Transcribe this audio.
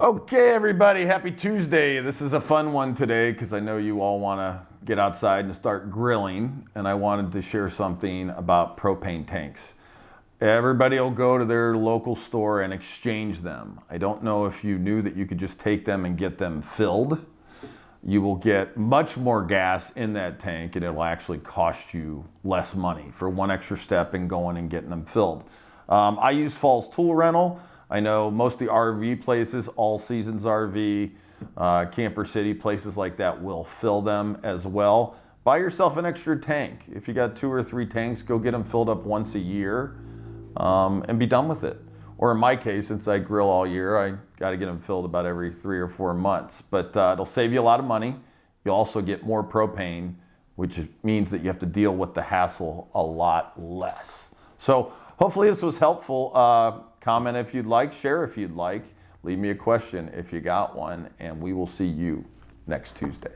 Okay, everybody, happy Tuesday. This is a fun one today because I know you all want to get outside and start grilling, and I wanted to share something about propane tanks. Everybody will go to their local store and exchange them. I don't know if you knew that you could just take them and get them filled. You will get much more gas in that tank, and it'll actually cost you less money for one extra step in going and getting them filled. I use Falls Tool Rental. I know most of the RV places, All Seasons RV, Camper City, places like that will fill them as well. Buy yourself an extra tank. If you got 2 or 3 tanks, go get them filled up once a year and be done with it. Or in my case, since I grill all year, I got to get them filled about every 3 or 4 months. But it'll save you a lot of money. You'll also get more propane, which means that you have to deal with the hassle a lot less. So hopefully this was helpful. Comment if you'd like, share if you'd like, leave me a question if you got one, and we will see you next Tuesday.